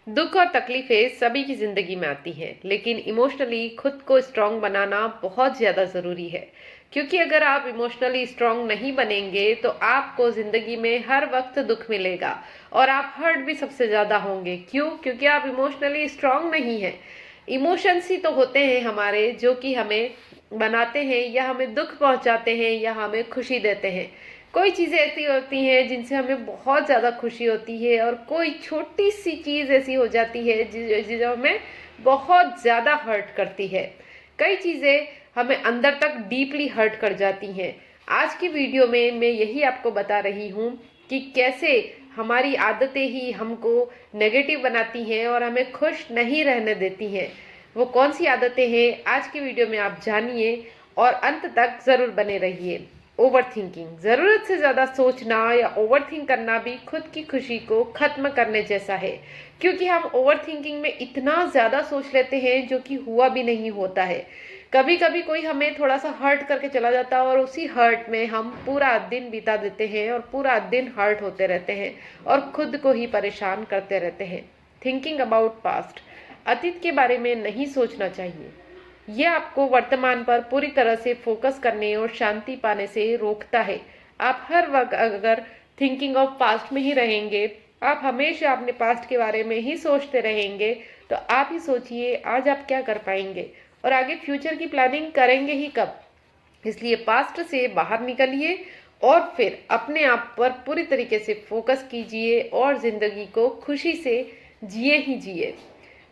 दुख और तकलीफें सभी की जिंदगी में आती हैं, लेकिन इमोशनली खुद को स्ट्रांग बनाना बहुत ज्यादा जरूरी है। क्योंकि अगर आप इमोशनली स्ट्रांग नहीं बनेंगे तो आपको जिंदगी में हर वक्त दुख मिलेगा और आप हर्ट भी सबसे ज्यादा होंगे। क्यों? क्योंकि आप इमोशनली स्ट्रांग नहीं हैं। इमोशंस ही तो होते हैं हमारे, जो कि हमें बनाते हैं या हमें दुख पहुंचाते हैं या हमें खुशी देते हैं। कोई चीज़ें ऐसी होती हैं जिनसे हमें बहुत ज़्यादा खुशी होती है और कोई छोटी सी चीज़ ऐसी हो जाती है जो हमें बहुत ज़्यादा हर्ट करती है। कई चीज़ें हमें अंदर तक डीपली हर्ट कर जाती हैं। आज की वीडियो में मैं यही आपको बता रही हूँ कि कैसे हमारी आदतें ही हमको नेगेटिव बनाती हैं और हमें खुश नहीं रहने देती हैं। वो कौन सी आदतें हैं, आज की वीडियो में आप जानिए और अंत तक ज़रूर बने रहिए। ओवर थिंकिंग, ज़रूरत से ज़्यादा सोचना या ओवर थिंक करना भी खुद की खुशी को ख़त्म करने जैसा है। क्योंकि हम ओवर थिंकिंग में इतना ज़्यादा सोच लेते हैं जो कि हुआ भी नहीं होता है। कभी कभी कोई हमें थोड़ा सा हर्ट करके चला जाता है और उसी हर्ट में हम पूरा दिन बिता देते हैं और पूरा दिन हर्ट होते रहते हैं और खुद को ही परेशान करते रहते हैं। थिंकिंग अबाउट पास्ट, अतीत के बारे में नहीं सोचना चाहिए। यह आपको वर्तमान पर पूरी तरह से फोकस करने और शांति पाने से रोकता है। आप हर वक्त अगर थिंकिंग ऑफ पास्ट में ही रहेंगे, आप हमेशा अपने पास्ट के बारे में ही सोचते रहेंगे, तो आप ही सोचिए आज आप क्या कर पाएंगे और आगे फ्यूचर की प्लानिंग करेंगे ही कब। इसलिए पास्ट से बाहर निकलिए और फिर अपने आप पर पूरी तरीके से फोकस कीजिए और जिंदगी को खुशी से जिए ही जिए।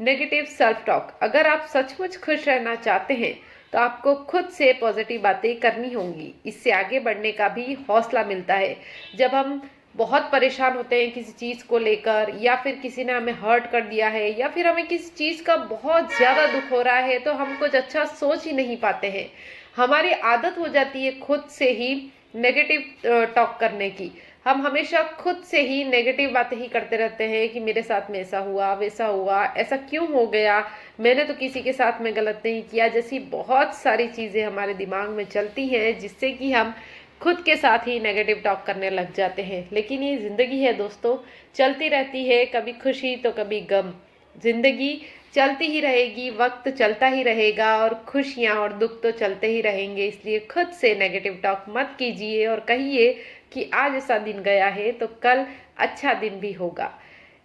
नेगेटिव सेल्फ टॉक, अगर आप सचमुच खुश रहना चाहते हैं तो आपको खुद से पॉजिटिव बातें करनी होंगी। इससे आगे बढ़ने का भी हौसला मिलता है। जब हम बहुत परेशान होते हैं किसी चीज़ को लेकर, या फिर किसी ने हमें हर्ट कर दिया है, या फिर हमें किसी चीज़ का बहुत ज़्यादा दुख हो रहा है, तो हम कुछ अच्छा सोच ही नहीं पाते हैं। हमारी आदत हो जाती है खुद से ही नेगेटिव टॉक करने की। हम हमेशा खुद से ही नेगेटिव बातें ही करते रहते हैं कि मेरे साथ में ऐसा हुआ, वैसा हुआ, ऐसा क्यों हो गया, मैंने तो किसी के साथ में गलत नहीं किया, जैसी बहुत सारी चीज़ें हमारे दिमाग में चलती हैं जिससे कि हम खुद के साथ ही नेगेटिव टॉक करने लग जाते हैं। लेकिन ये ज़िंदगी है दोस्तों, चलती रहती है, कभी खुशी तो कभी गम। ज़िंदगी चलती ही रहेगी, वक्त चलता ही रहेगा और खुशियाँ और दुख तो चलते ही रहेंगे। इसलिए खुद से नेगेटिव टॉक मत कीजिए और कहिए कि आज ऐसा दिन गया है तो कल अच्छा दिन भी होगा।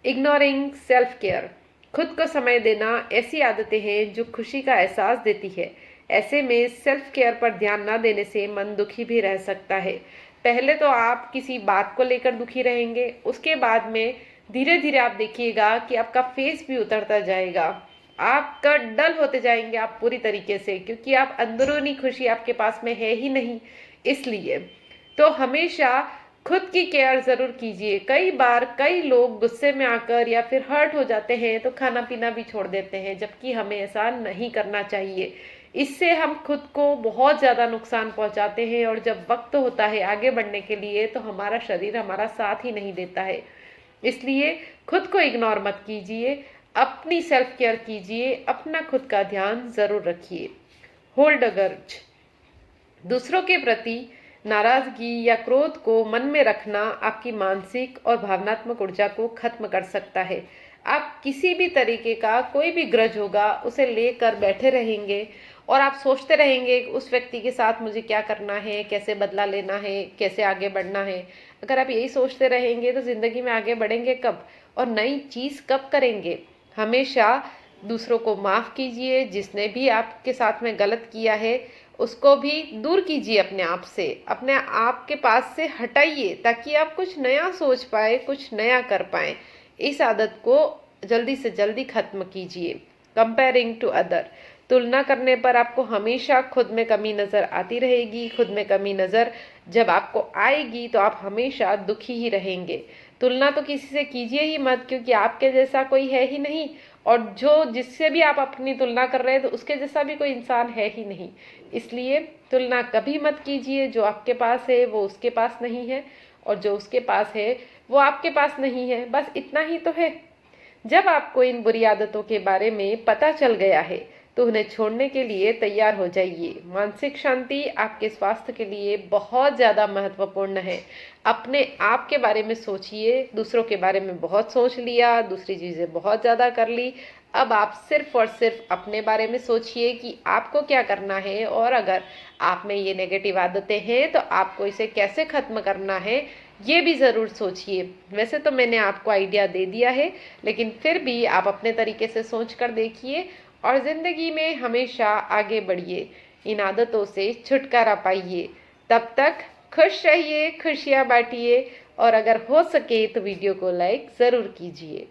इग्नोरिंग सेल्फ केयर, खुद को समय देना ऐसी आदतें हैं जो खुशी का एहसास देती है। ऐसे में सेल्फ केयर पर ध्यान न देने से मन दुखी भी रह सकता है। पहले तो आप किसी बात को लेकर दुखी रहेंगे, उसके बाद में धीरे धीरे आप देखिएगा कि आपका फेस भी उतरता जाएगा, आपका डल होते जाएंगे आप पूरी तरीके से, क्योंकि आप अंदरूनी खुशी आपके पास में है ही नहीं। इसलिए तो हमेशा खुद की केयर जरूर कीजिए। कई बार कई लोग गुस्से में आकर या फिर हर्ट हो जाते हैं तो खाना पीना भी छोड़ देते हैं, जबकि हमें ऐसा नहीं करना चाहिए। इससे हम खुद को बहुत ज़्यादा नुकसान पहुंचाते हैं और जब वक्त होता है आगे बढ़ने के लिए तो हमारा शरीर हमारा साथ ही नहीं देता है। इसलिए खुद को इग्नोर मत कीजिए, अपनी सेल्फ केयर कीजिए, अपना खुद का ध्यान जरूर रखिए। होल्ड अ ग्रज, दूसरों के प्रति नाराजगी या क्रोध को मन में रखना आपकी मानसिक और भावनात्मक ऊर्जा को खत्म कर सकता है। आप किसी भी तरीके का कोई भी ग्रज होगा उसे लेकर बैठे रहेंगे और आप सोचते रहेंगे उस व्यक्ति के साथ मुझे क्या करना है, कैसे बदला लेना है, कैसे आगे बढ़ना है। अगर आप यही सोचते रहेंगे तो जिंदगी में आगे बढ़ेंगे कब और नई चीज कब करेंगे। हमेशा दूसरों को माफ कीजिए, जिसने भी आपके साथ में गलत किया है उसको भी दूर कीजिए, अपने आप से, अपने आप के पास से हटाइए, ताकि आप कुछ नया सोच पाए, कुछ नया कर पाए। इस आदत को जल्दी से जल्दी खत्म कीजिए। कंपेयरिंग टू अदर, तुलना करने पर आपको हमेशा खुद में कमी नज़र आती रहेगी। खुद में कमी नज़र जब आपको आएगी तो आप हमेशा दुखी ही रहेंगे। तुलना तो किसी से कीजिए ही मत, क्योंकि आपके जैसा कोई है ही नहीं, और जो जिससे भी आप अपनी तुलना कर रहे हैं तो उसके जैसा भी कोई इंसान है ही नहीं। इसलिए तुलना कभी मत कीजिए। जो आपके पास है वो उसके पास नहीं है और जो उसके पास है वो आपके पास नहीं है, बस इतना ही तो है। जब आपको इन बुरी आदतों के बारे में पता चल गया है तो उन्हें छोड़ने के लिए तैयार हो जाइए। मानसिक शांति आपके स्वास्थ्य के लिए बहुत ज़्यादा महत्वपूर्ण है। अपने आप के बारे में सोचिए, दूसरों के बारे में बहुत सोच लिया, दूसरी चीज़ें बहुत ज़्यादा कर ली। अब आप सिर्फ और सिर्फ अपने बारे में सोचिए कि आपको क्या करना है, और अगर आप में ये नेगेटिव आदतें हैं तो आपको इसे कैसे ख़त्म करना है, ये भी ज़रूर सोचिए। वैसे तो मैंने आपको आइडिया दे दिया है, लेकिन फिर भी आप अपने तरीके से सोच कर देखिए और ज़िंदगी में हमेशा आगे बढ़िए। इन आदतों से छुटकारा पाइए। तब तक खुश रहिए, खुशियाँ बांटिए, और अगर हो सके तो वीडियो को लाइक ज़रूर कीजिए।